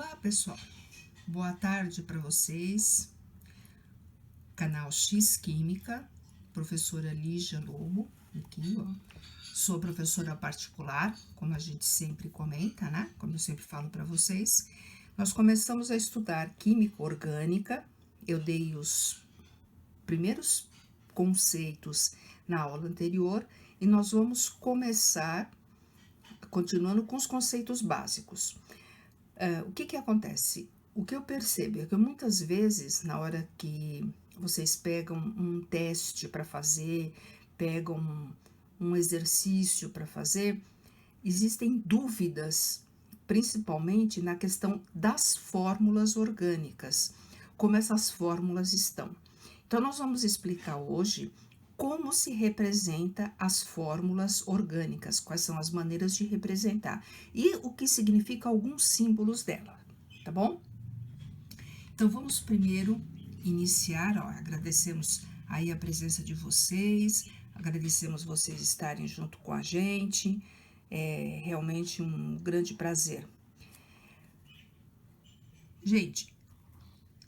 Olá, pessoal. Boa tarde para vocês. Canal X Química, professora Lígia Lobo, aqui, ó. Sou professora particular, como a gente sempre comenta, né? Como eu sempre falo para vocês. Nós começamos a estudar química orgânica. Eu dei os primeiros conceitos na aula anterior e nós vamos começar continuando com os conceitos básicos. O que acontece? O que eu percebo é que muitas vezes, na hora que vocês pegam um teste para fazer, pegam um exercício para fazer, existem dúvidas, principalmente na questão das fórmulas orgânicas, como essas fórmulas estão. Então, nós vamos explicar hoje como se representa as fórmulas orgânicas, quais são as maneiras de representar e o que significa alguns símbolos dela, tá bom? Então, vamos primeiro iniciar, ó, agradecemos aí a presença de vocês, agradecemos vocês estarem junto com a gente, é realmente um grande prazer. Gente,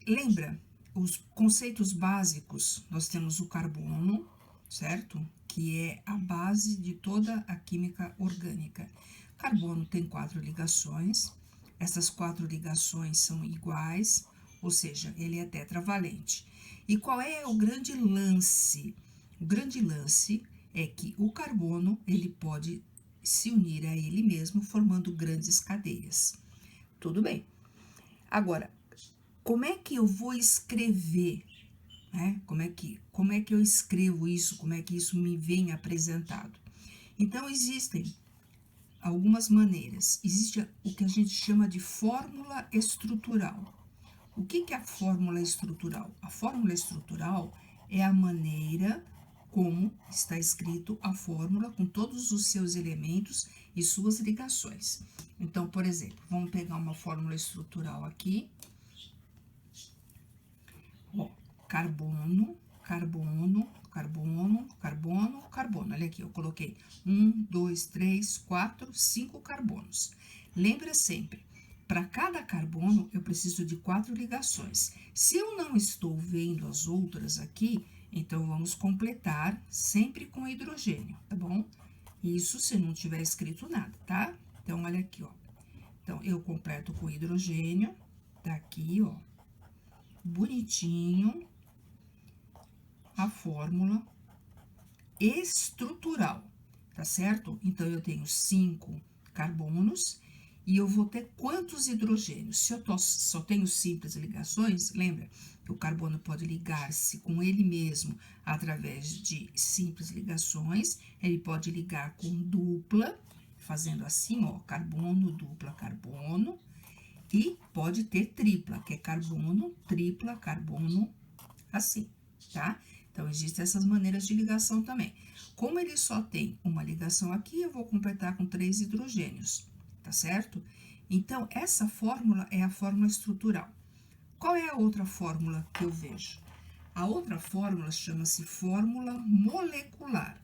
lembra, os conceitos básicos, nós temos o carbono, certo? Que é a base de toda a química orgânica. Carbono tem 4 ligações, essas 4 ligações são iguais, ou seja, ele é tetravalente. E qual é o grande lance? O grande lance é que o carbono, ele pode se unir a ele mesmo, formando grandes cadeias. Tudo bem. Agora, como é que eu vou escrever, né? Como é que eu escrevo isso? Como é que isso me vem apresentado? Então, existem algumas maneiras. Existe o que a gente chama de fórmula estrutural. O que é a fórmula estrutural? A fórmula estrutural é a maneira como está escrito a fórmula com todos os seus elementos e suas ligações. Então, por exemplo, vamos pegar uma fórmula estrutural aqui. Ó, carbono, carbono, carbono, carbono, carbono. Olha aqui, eu coloquei 1, 2, 3, 4, 5 carbonos. Lembra sempre, para cada carbono eu preciso de 4 ligações. Se eu não estou vendo as outras aqui, então vamos completar sempre com hidrogênio, tá bom? Isso se não tiver escrito nada, tá? Então, olha aqui, ó. Então, eu completo com hidrogênio, tá aqui, ó, bonitinho, a fórmula estrutural, tá certo? Então, eu tenho 5 carbonos e eu vou ter quantos hidrogênios? Se eu só tenho simples ligações, lembra que o carbono pode ligar-se com ele mesmo através de simples ligações, ele pode ligar com dupla, fazendo assim, ó, carbono, dupla, carbono, e pode ter tripla, que é carbono, tripla, carbono, assim, tá? Então, existem essas maneiras de ligação também. Como ele só tem uma ligação aqui, eu vou completar com 3 hidrogênios, tá certo? Então, essa fórmula é a fórmula estrutural. Qual é a outra fórmula que eu vejo? A outra fórmula chama-se fórmula molecular.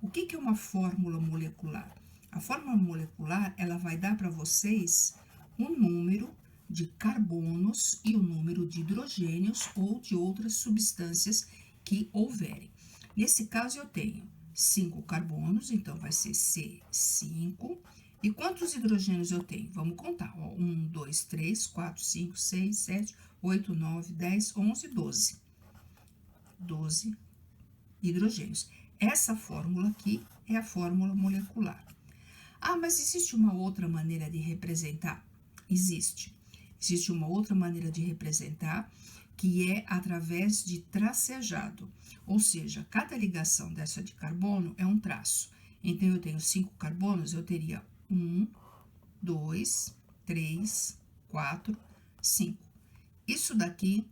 O que é uma fórmula molecular? A fórmula molecular, ela vai dar para vocês o número de carbonos e o número de hidrogênios ou de outras substâncias que houverem. Nesse caso, eu tenho 5 carbonos, então vai ser C5. E quantos hidrogênios eu tenho? Vamos contar. 1, 2, 3, 4, 5, 6, 7, 8, 9, 10, 11, 12. 12 hidrogênios. Essa fórmula aqui é a fórmula molecular. Ah, mas existe uma outra maneira de representar? Existe. Existe uma outra maneira de representar, que é através de tracejado. Ou seja, cada ligação dessa de carbono é um traço. Então, eu tenho 5 carbonos, eu teria 1, 2, 3, 4, 5. Isso daqui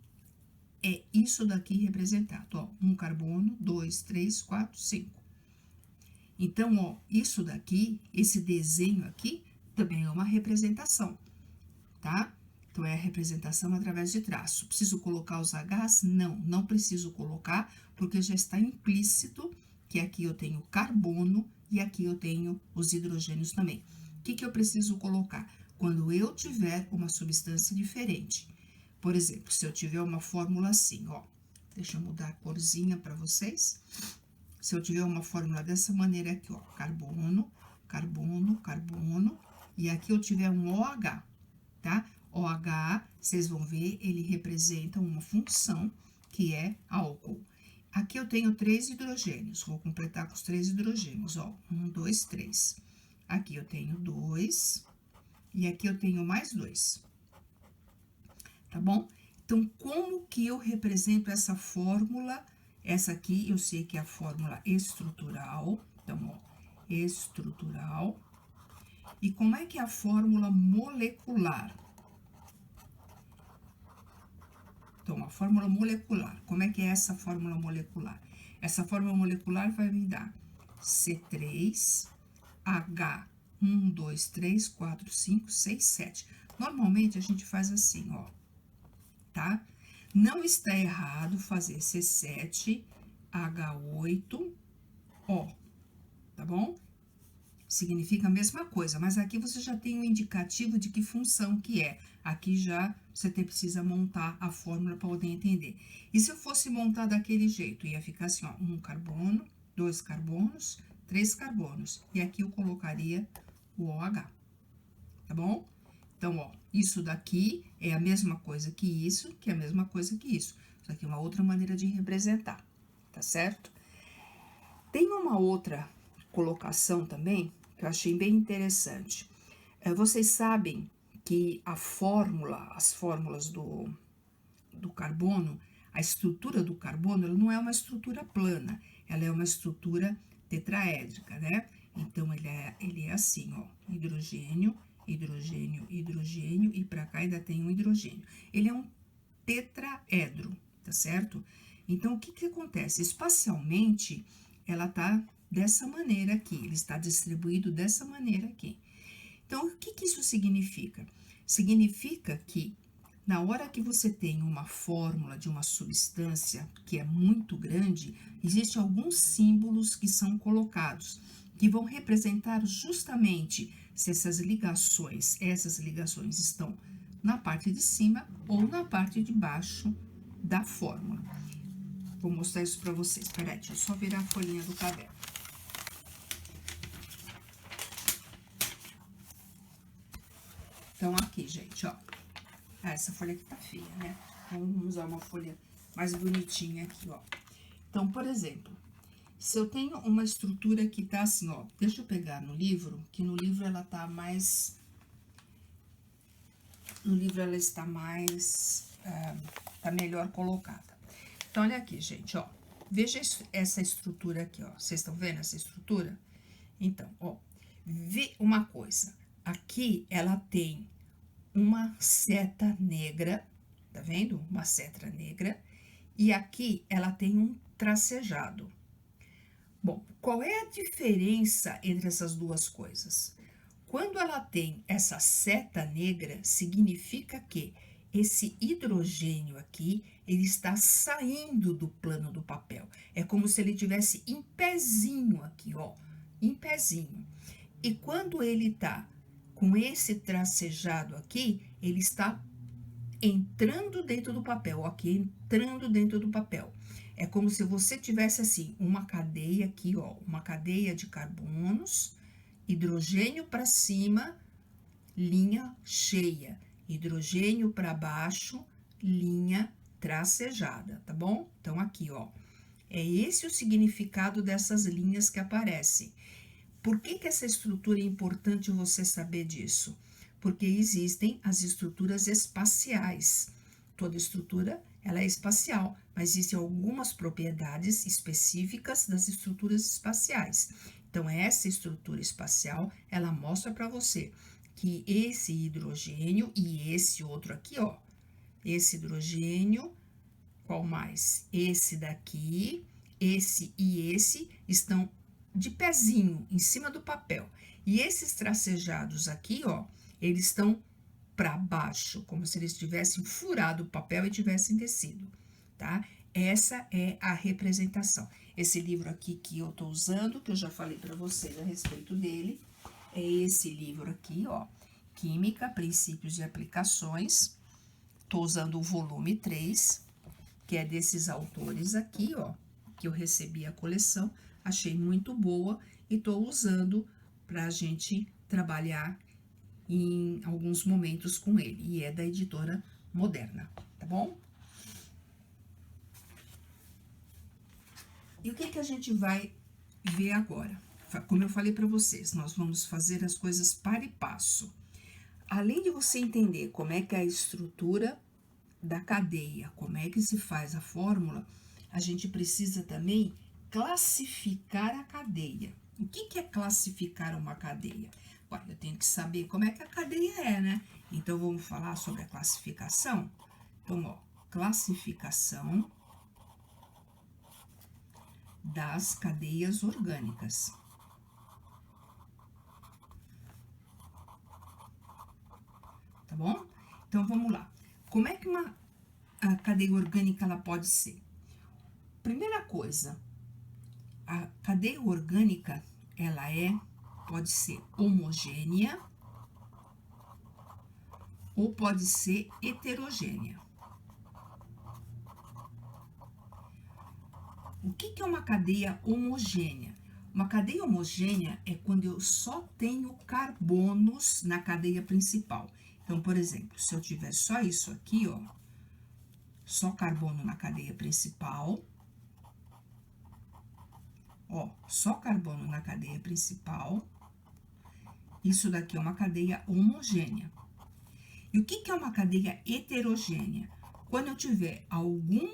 é isso daqui representado, ó, 1 carbono, 2, 3, 4, 5. Então, ó, isso daqui, esse desenho aqui, também é uma representação, tá? Então, é a representação através de traço. Preciso colocar os Hs? Não, não preciso colocar, porque já está implícito que aqui eu tenho carbono e aqui eu tenho os hidrogênios também. O que eu preciso colocar? quando eu tiver uma substância diferente. Por exemplo, se eu tiver uma fórmula assim, ó, deixa eu mudar a corzinha para vocês. Se eu tiver uma fórmula dessa maneira aqui, ó, carbono, carbono, carbono, e aqui eu tiver um OH, tá? OH, vocês vão ver, ele representa uma função que é álcool. Aqui eu tenho 3 hidrogênios, vou completar com os 3 hidrogênios, ó, 1, 2, 3. Aqui eu tenho 2, e aqui eu tenho mais 2. Tá bom? Então, como que eu represento essa fórmula? Essa aqui eu sei que é a fórmula estrutural, então, ó, estrutural. E como é que é a fórmula molecular? Então, a fórmula molecular, como é que é essa fórmula molecular? Essa fórmula molecular vai me dar C3H1, 2, 3, 4, 5, 6, 7. Normalmente, a gente faz assim, ó, tá? Não está errado fazer C7H8O, tá bom? Significa a mesma coisa, mas aqui você já tem um indicativo de que função que é. Aqui já você precisa montar a fórmula para poder entender. E se eu fosse montar daquele jeito, ia ficar assim, ó, 1 carbono, 2 carbonos, 3 carbonos. E aqui eu colocaria o OH, tá bom? Então, ó, isso daqui é a mesma coisa que isso, que é a mesma coisa que isso. Isso aqui é uma outra maneira de representar, tá certo? Tem uma outra colocação também, que eu achei bem interessante. Vocês sabem que as fórmulas do carbono, a estrutura do carbono, ela não é uma estrutura plana, ela é uma estrutura tetraédrica, né? Então, ele é assim, ó, hidrogênio, hidrogênio, hidrogênio, e para cá ainda tem um hidrogênio. Ele é um tetraedro, tá certo? Então, o que que acontece? Espacialmente, ela tá dessa maneira aqui, ele está distribuído dessa maneira aqui. Então, o que que isso significa? Significa que, na hora que você tem uma fórmula de uma substância que é muito grande, existem alguns símbolos que são colocados, que vão representar justamente se essas ligações estão na parte de cima ou na parte de baixo da fórmula. Vou mostrar isso para vocês. Peraí, deixa eu só virar a folhinha do caderno. Então, aqui, gente, ó. Essa folha aqui tá feia, né? Vamos usar uma folha mais bonitinha aqui, ó. Então, por exemplo, se eu tenho uma estrutura que tá assim, ó. Deixa eu pegar no livro, que no livro ela tá mais... No livro ela está mais... tá melhor colocada. Então, olha aqui, gente, ó. Veja essa estrutura aqui, ó. Vocês estão vendo essa estrutura? Então, ó. Vê uma coisa. Aqui ela tem uma seta negra, tá vendo? Uma seta negra. E aqui ela tem um tracejado. Bom, qual é a diferença entre essas duas coisas? Quando ela tem essa seta negra, significa que esse hidrogênio aqui, ele está saindo do plano do papel. É como se ele tivesse em pezinho aqui, ó, em pezinho. E quando ele tá com esse tracejado aqui, ele está entrando dentro do papel, aqui, entrando dentro do papel. É como se você tivesse assim, uma cadeia aqui, ó, uma cadeia de carbonos, hidrogênio para cima, linha cheia, hidrogênio para baixo, linha tracejada, tá bom? Então, aqui, ó, é esse o significado dessas linhas que aparecem. Por que que essa estrutura é importante você saber disso? Porque existem as estruturas espaciais. Toda estrutura, ela é espacial, mas existem algumas propriedades específicas das estruturas espaciais. Então, essa estrutura espacial, ela mostra para você que esse hidrogênio e esse outro aqui, ó, esse hidrogênio, qual mais? Esse daqui, esse e esse estão de pezinho em cima do papel. E esses tracejados aqui, ó, eles estão para baixo, como se eles tivessem furado o papel e tivessem descido, tá? Essa é a representação. Esse livro aqui que eu tô usando, que eu já falei para vocês a respeito dele, é esse livro aqui, ó, Química, Princípios e Aplicações. Tô usando o volume 3, que é desses autores aqui, ó, que eu recebi a coleção, achei muito boa e tô usando pra gente trabalhar em alguns momentos com ele, e é da editora Moderna, tá bom? E o que a gente vai ver agora? Como eu falei para vocês, nós vamos fazer as coisas para e passo. Além de você entender como é que é a estrutura da cadeia, como é que se faz a fórmula, a gente precisa também classificar a cadeia. O que é classificar uma cadeia? Bom, eu tenho que saber como é que a cadeia é, né? Então, vamos falar sobre a classificação? Então, ó, classificação das cadeias orgânicas. Tá bom? Então, vamos lá. Como é que a cadeia orgânica ela pode ser? Primeira coisa, a cadeia orgânica, ela pode ser homogênea ou pode ser heterogênea. O que é uma cadeia homogênea? Uma cadeia homogênea é quando eu só tenho carbonos na cadeia principal. Então, por exemplo, se eu tiver só isso aqui, ó, só carbono na cadeia principal, ó, só carbono na cadeia principal, isso daqui é uma cadeia homogênea. E o que é uma cadeia heterogênea? Quando eu tiver algum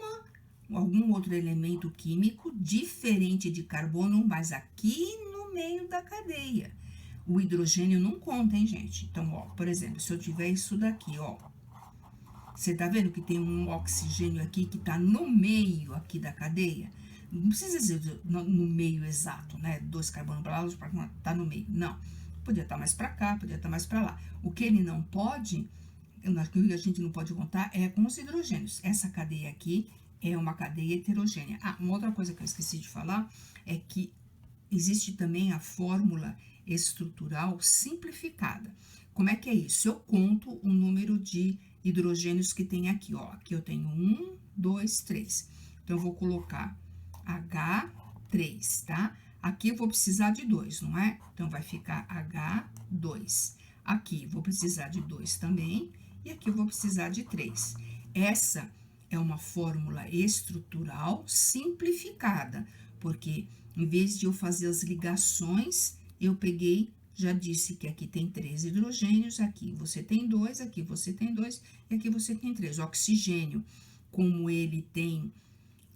outro elemento químico diferente de carbono, mas aqui no meio da cadeia. O hidrogênio não conta, hein, gente? Então, ó, por exemplo, se eu tiver isso daqui, ó, você tá vendo que tem um oxigênio aqui que tá no meio aqui da cadeia? Não precisa dizer no meio exato, né? 2 carbonos para lá, 2 para cá, tá no meio. Não. Podia estar mais para cá, podia estar mais para lá. O que ele não pode, o que a gente não pode contar é com os hidrogênios. Essa cadeia aqui é uma cadeia heterogênea. Ah, uma outra coisa que eu esqueci de falar é que existe também a fórmula estrutural simplificada. Como é que é isso? Eu conto o número de hidrogênios que tem aqui, ó. Aqui eu tenho 1, 2, 3. Então, eu vou colocar H3, tá? Aqui eu vou precisar de 2, não é? Então, vai ficar H2. Aqui vou precisar de 2 também, e aqui eu vou precisar de 3. Essa é uma fórmula estrutural simplificada, porque em vez de eu fazer as ligações, eu peguei, já disse que aqui tem 3 hidrogênios, aqui você tem 2, aqui você tem 2, e aqui você tem 3. O oxigênio, como ele tem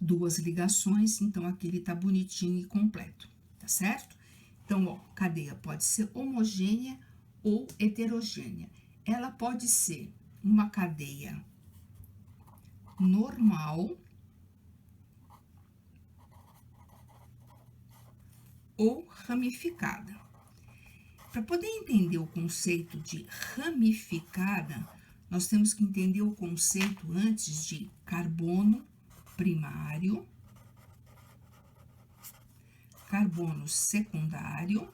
2 ligações, então aqui ele tá bonitinho e completo, tá certo? Então, ó, cadeia pode ser homogênea ou heterogênea. Ela pode ser uma cadeia normal ou ramificada. Para poder entender o conceito de ramificada, nós temos que entender o conceito antes de carbono primário, carbono secundário,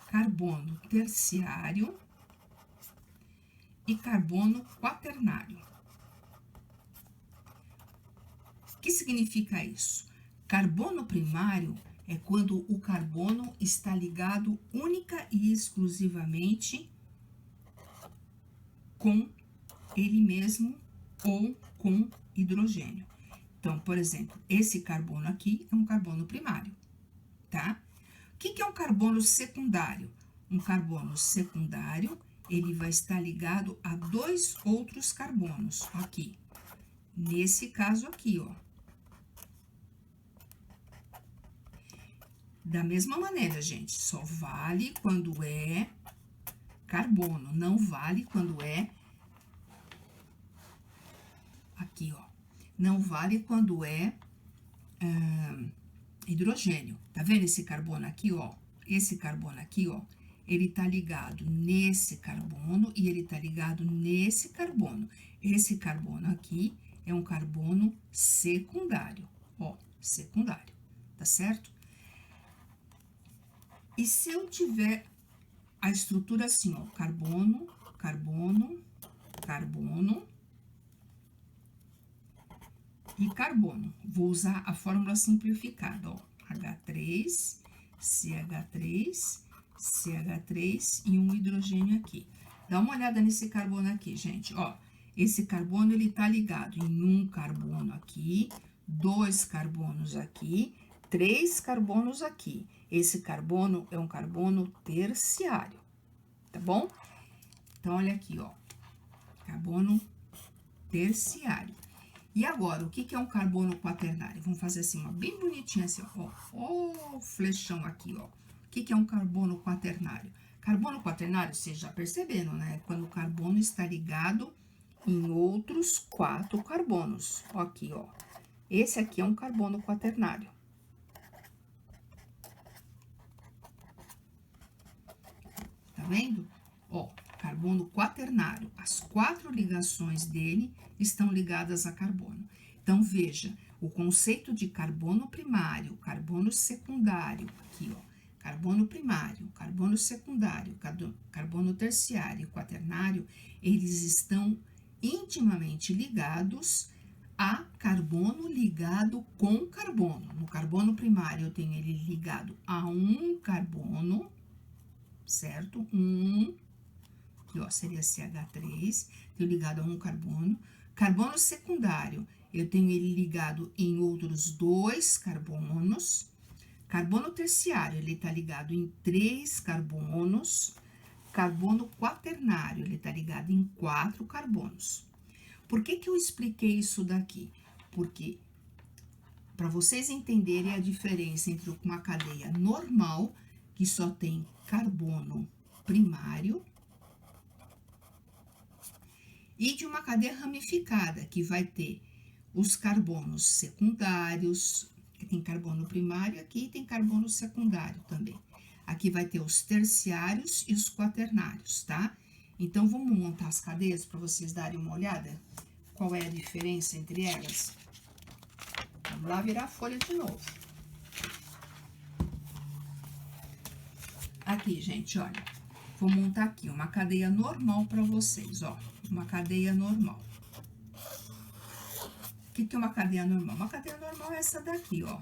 carbono terciário e carbono quaternário. O que significa isso? Carbono primário é quando o carbono está ligado única e exclusivamente com ele mesmo ou com hidrogênio. Então, por exemplo, esse carbono aqui é um carbono primário, tá? O que é um carbono secundário? Um carbono secundário, ele vai estar ligado a 2 outros carbonos, aqui. Nesse caso aqui, ó. Da mesma maneira, gente, só vale quando é carbono, não vale quando é aqui, ó. Não vale quando é hidrogênio. Tá vendo esse carbono aqui, ó? Esse carbono aqui, ó, ele tá ligado nesse carbono e ele tá ligado nesse carbono. Esse carbono aqui é um carbono secundário, ó, secundário, tá certo? E se eu tiver a estrutura assim, ó, carbono, carbono, carbono e carbono. Vou usar a fórmula simplificada, ó, H3, CH3, CH3 e um hidrogênio aqui. Dá uma olhada nesse carbono aqui, gente, ó. Esse carbono, ele tá ligado em um carbono aqui, 2 carbonos aqui, 3 carbonos aqui. Esse carbono é um carbono terciário, tá bom? Então, olha aqui, ó, carbono terciário. E agora, o que é um carbono quaternário? Vamos fazer assim, ó, bem bonitinho assim, ó, ó, o flechão aqui, ó. O que é um carbono quaternário? Carbono quaternário, vocês já perceberam, né? Quando o carbono está ligado em outros 4 carbonos. Ó, aqui, ó. Esse aqui é um carbono quaternário. Tá vendo? Ó, carbono quaternário. As 4 ligações dele estão ligadas a carbono. Então, veja, o conceito de carbono primário, carbono secundário, aqui, ó. Carbono primário, carbono secundário, carbono terciário e quaternário, eles estão intimamente ligados a carbono ligado com carbono. No carbono primário, eu tenho ele ligado a um carbono, certo? Que ó, seria CH3, tenho ligado a um carbono. Carbono secundário, eu tenho ele ligado em outros 2 carbonos. Carbono terciário, ele está ligado em 3 carbonos. Carbono quaternário, ele está ligado em 4 carbonos. Por que eu expliquei isso daqui? Porque, para vocês entenderem a diferença entre uma cadeia normal, que só tem carbono primário, e de uma cadeia ramificada, que vai ter os carbonos secundários, que tem carbono primário aqui, e tem carbono secundário também. Aqui vai ter os terciários e os quaternários, tá? Então, vamos montar as cadeias para vocês darem uma olhada? Qual é a diferença entre elas? Vamos lá virar a folha de novo. Aqui, gente, olha. Vou montar aqui uma cadeia normal para vocês, ó. Uma cadeia normal. O que é uma cadeia normal? Uma cadeia normal é essa daqui, ó.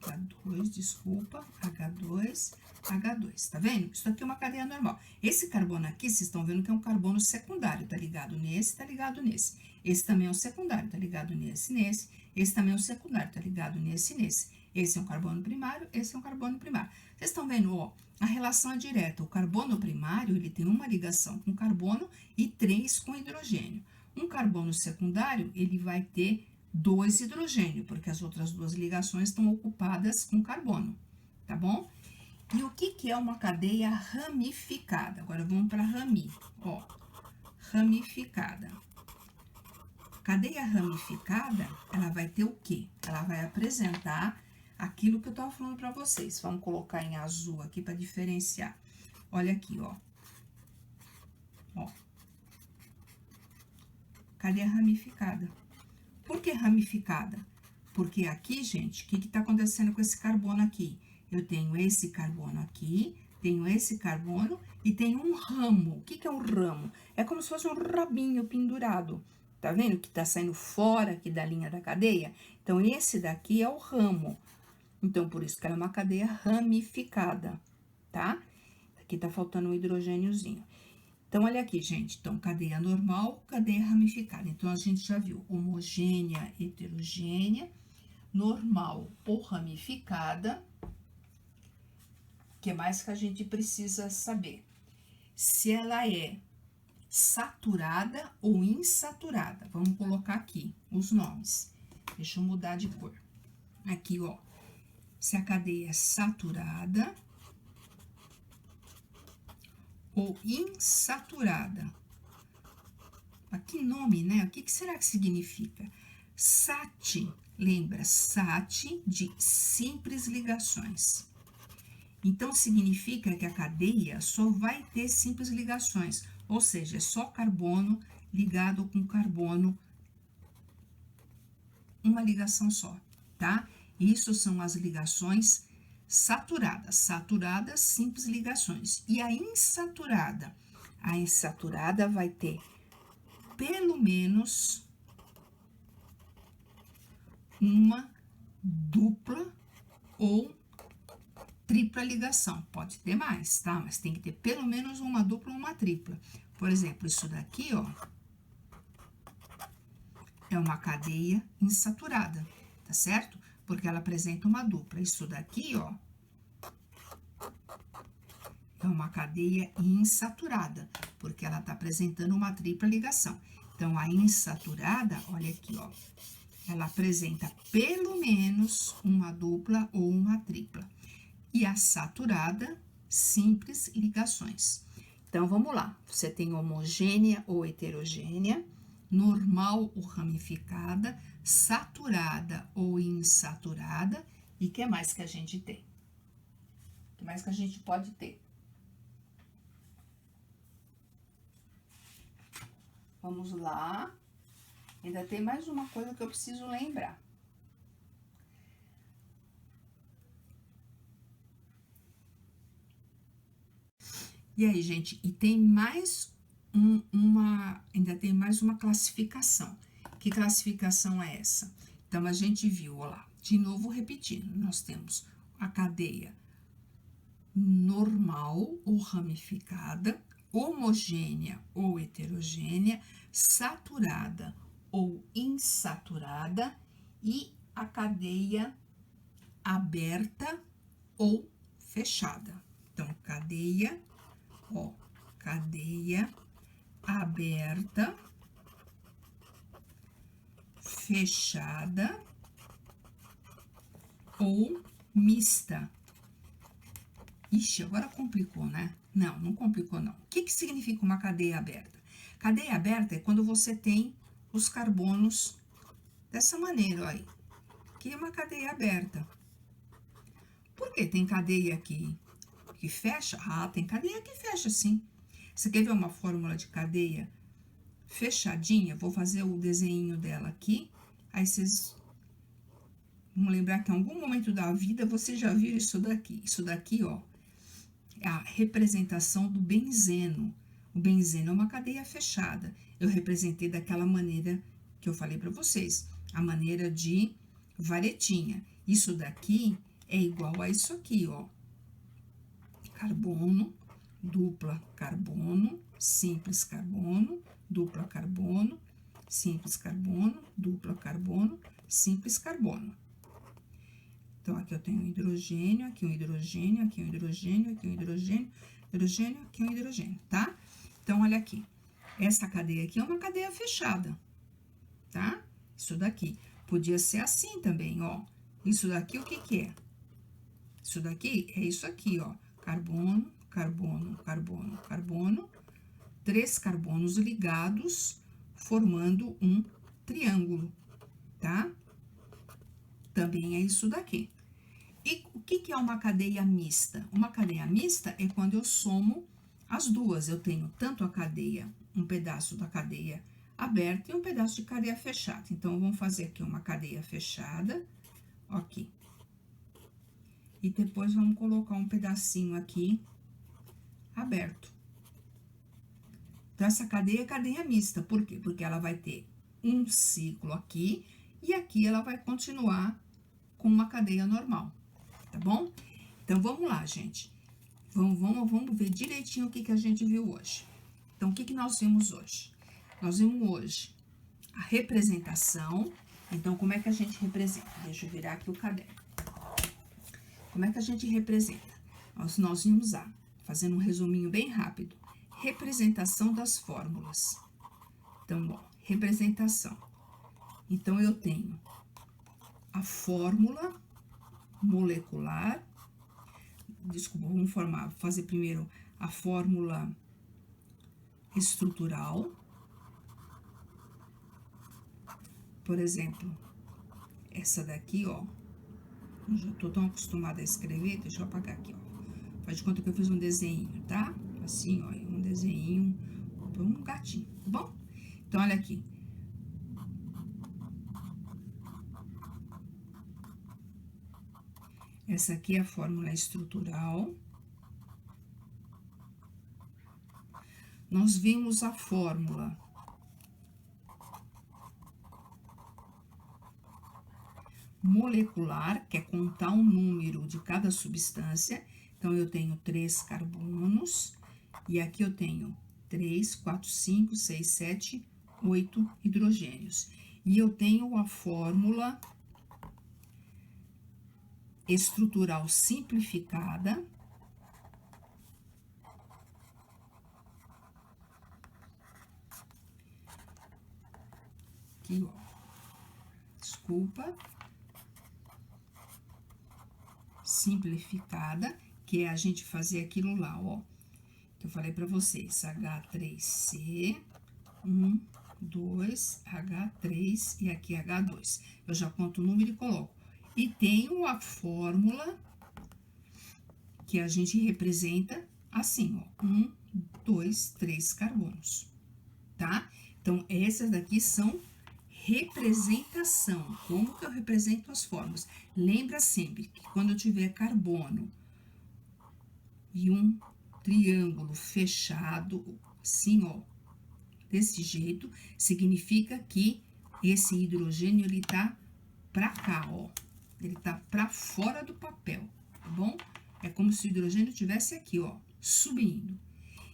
H2, desculpa, H2, H2, tá vendo? Isso aqui é uma cadeia normal. Esse carbono aqui, vocês estão vendo que é um carbono secundário, tá ligado nesse, tá ligado nesse. Esse também é um secundário, tá ligado nesse, nesse. Esse também é um secundário, tá ligado nesse, nesse. Esse é um carbono primário, esse é um carbono primário. Vocês estão vendo, ó, a relação é direta. O carbono primário, ele tem uma ligação com carbono e 3 com hidrogênio. Um carbono secundário, ele vai ter 2 hidrogênio, porque as outras 2 ligações estão ocupadas com carbono, tá bom? E o que é uma cadeia ramificada? Agora, vamos para rami, ó, ramificada. Cadeia ramificada, ela vai ter o quê? Ela vai apresentar aquilo que eu tava falando para vocês. Vamos colocar em azul aqui para diferenciar. Olha aqui, ó. Ó. Cadeia ramificada. Por que ramificada? Porque aqui, gente, o que tá acontecendo com esse carbono aqui? Eu tenho esse carbono aqui, tenho esse carbono e tenho um ramo. O que é um ramo? É como se fosse um rabinho pendurado. Tá vendo que tá saindo fora aqui da linha da cadeia? Então, esse daqui é o ramo. Então, por isso que ela é uma cadeia ramificada, tá? Aqui tá faltando um hidrogêniozinho. Então, olha aqui, gente. Então, cadeia normal, cadeia ramificada. Então, a gente já viu homogênea, heterogênea, normal ou ramificada. O que mais que a gente precisa saber? Se ela é saturada ou insaturada. Vamos colocar aqui os nomes. Deixa eu mudar de cor. Aqui, ó. Se a cadeia é saturada ou insaturada. Que nome, né? O que será que significa? SAT, lembra? SAT de simples ligações. Então, significa que a cadeia só vai ter simples ligações, ou seja, é só carbono ligado com carbono uma ligação só, tá? Isso são as ligações saturadas. Saturadas, simples ligações. E a insaturada? A insaturada vai ter pelo menos uma dupla ou tripla ligação. Pode ter mais, tá? Mas tem que ter pelo menos uma dupla ou uma tripla. Por exemplo, isso daqui, ó, é uma cadeia insaturada, tá certo? Porque ela apresenta uma dupla. Isso daqui, ó, é uma cadeia insaturada, porque ela tá apresentando uma tripla ligação. Então, a insaturada, olha aqui, ó, ela apresenta pelo menos uma dupla ou uma tripla. E a saturada, simples ligações. Então, vamos lá. Você tem homogênea ou heterogênea, normal ou ramificada, saturada ou insaturada. E o que mais que a gente tem? O que mais que a gente pode ter? Vamos lá. Ainda tem mais uma coisa que eu preciso lembrar. E aí, gente, e tem mais ainda tem mais uma classificação. Que classificação é essa? Então, a gente viu, ó lá, de novo repetindo, nós temos a cadeia normal ou ramificada, homogênea ou heterogênea, saturada ou insaturada e a cadeia aberta ou fechada. Então, cadeia aberta, fechada ou mista. Ixi, agora complicou, né? Não, não complicou, não. O que significa uma cadeia aberta? Cadeia aberta é quando você tem os carbonos dessa maneira, ó aí. Que é uma cadeia aberta. Por que tem cadeia que fecha? Ah, tem cadeia que fecha, sim. Você quer ver uma fórmula de cadeia fechadinha? Vou fazer o desenho dela aqui. Aí vocês vão lembrar que em algum momento da vida você já viu isso daqui. Isso daqui, ó, é a representação do benzeno. O benzeno é uma cadeia fechada. Eu representei daquela maneira que eu falei para vocês, a maneira de varetinha. Isso daqui é igual a isso aqui, ó. Carbono, dupla carbono, simples carbono, dupla carbono, simples carbono, dupla carbono, simples carbono. Então, aqui eu tenho um hidrogênio, aqui um hidrogênio, aqui um hidrogênio, aqui um hidrogênio, hidrogênio, aqui um hidrogênio, tá? Então, olha aqui. Essa cadeia aqui é uma cadeia fechada, tá? Isso daqui. Podia ser assim também, ó. Isso daqui, o que que é? Isso daqui é isso aqui, ó. Carbono, carbono, carbono, carbono. 3 carbonos ligados, formando um triângulo, tá? Também é isso daqui. E o que é uma cadeia mista? Uma cadeia mista é quando eu somo as duas. Eu tenho tanto a cadeia, um pedaço da cadeia aberta e um pedaço de cadeia fechada. Então, vamos fazer aqui uma cadeia fechada, aqui. E depois vamos colocar um pedacinho aqui aberto. Então, essa cadeia é cadeia mista. Por quê? Porque ela vai ter um ciclo aqui e aqui ela vai continuar com uma cadeia normal, tá bom? Então, vamos lá, gente. Vamos ver direitinho o que a gente viu hoje. Então, o que nós vimos hoje? Nós vimos hoje a representação. Então, como é que a gente representa? Deixa eu virar aqui o caderno. Como é que a gente representa? Nós vimos fazendo um resuminho bem rápido, representação das fórmulas. Então, ó, representação. Então, eu tenho a fórmula molecular. Desculpa, vamos fazer primeiro a fórmula estrutural. Por exemplo, essa daqui, ó. Eu já tô tão acostumada a escrever, deixa eu apagar aqui, ó. Faz de conta que eu fiz um desenho, tá? Assim, ó, um desenho, um gatinho, tá bom? Então, olha aqui. Essa aqui é a fórmula estrutural. Nós vimos a fórmula molecular, que é contar o número de cada substância. Então, eu tenho 3 carbonos, e aqui eu tenho 3, 4, 5, 6, 7, 8 hidrogênios. E eu tenho a fórmula estrutural simplificada, aqui, ó, desculpa, simplificada, que é a gente fazer aquilo lá, ó, que eu falei para vocês, H3C, 1, 2, H3 e aqui H2. Eu já conto o número e coloco. E tenho a fórmula que a gente representa assim, ó, 1, 2, 3 carbonos, tá? Então, essas daqui são representação. Como que eu represento as fórmulas? Lembra sempre que quando eu tiver carbono e um triângulo fechado, assim, ó, desse jeito, significa que esse hidrogênio, ele tá pra cá, ó. Ele tá pra fora do papel, tá bom? É como se o hidrogênio tivesse aqui, ó, subindo.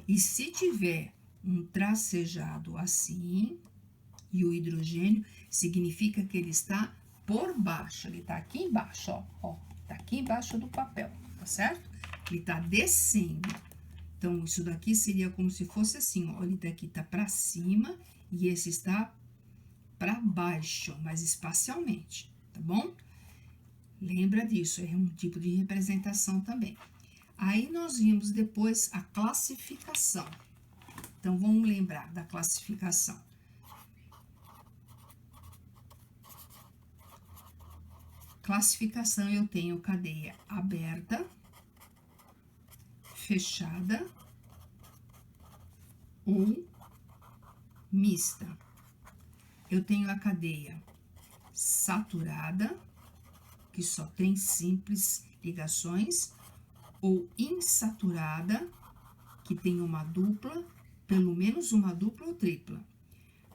E se tiver um tracejado assim, e o hidrogênio, significa que ele está por baixo. Ele tá aqui embaixo, ó, tá aqui embaixo do papel, tá certo? Ele tá descendo. Então, isso daqui seria como se fosse assim, ó, ele daqui tá pra cima e esse está pra baixo, mas espacialmente, tá bom? Lembra disso, é um tipo de representação também. Aí, nós vimos depois a classificação. Então, vamos lembrar da classificação. Classificação, eu tenho cadeia aberta, fechada ou mista. Eu tenho a cadeia saturada, que só tem simples ligações, ou insaturada, que tem uma dupla, pelo menos uma dupla ou tripla.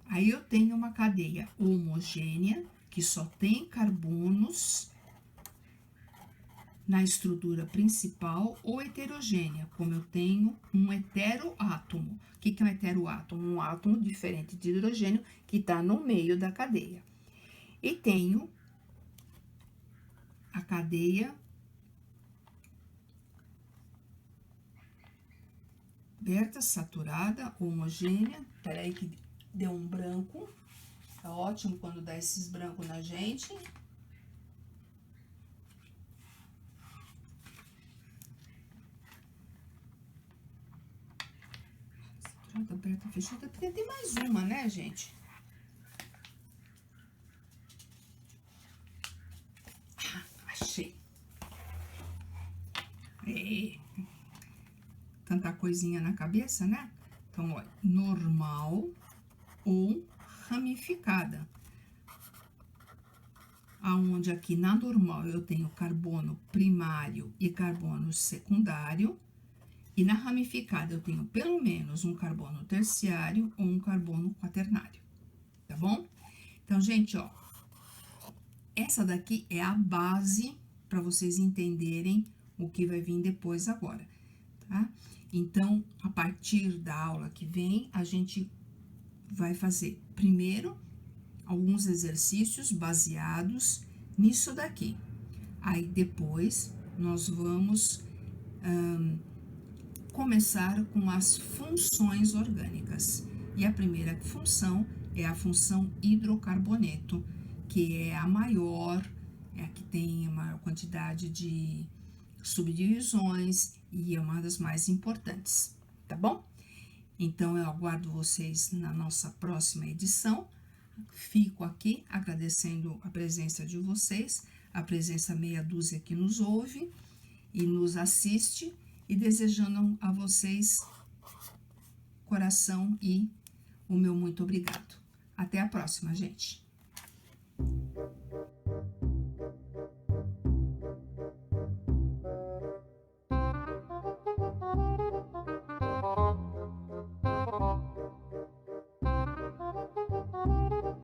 Aí, eu tenho uma cadeia homogênea, que só tem carbonos na estrutura principal, ou heterogênea, como eu tenho um heteroátomo. O que é um heteroátomo? Um átomo diferente de hidrogênio que está no meio da cadeia. E tenho a cadeia aberta, saturada, homogênea. Peraí que deu um branco. É ótimo quando dá esses brancos na gente. Saturada, aberta, fechada. Porque tem mais uma, né, gente? Ah, achei. Tanta coisinha na cabeça, né? Então, olha, normal ou ramificada. Aonde aqui na normal eu tenho carbono primário e carbono secundário, e na ramificada eu tenho pelo menos um carbono terciário ou um carbono quaternário, tá bom? Então, gente, ó, essa daqui é a base para vocês entenderem o que vai vir depois agora, tá? Então, a partir da aula que vem, a gente vai fazer primeiro alguns exercícios baseados nisso daqui. Aí, depois, nós vamos começar com as funções orgânicas. E a primeira função é a função hidrocarboneto, que é a maior, é a que tem a maior quantidade de subdivisões e é uma das mais importantes, tá bom? Então, eu aguardo vocês na nossa próxima edição. Fico aqui agradecendo a presença de vocês, a presença meia dúzia que nos ouve e nos assiste, e desejando a vocês coração e o meu muito obrigado. Até a próxima, gente!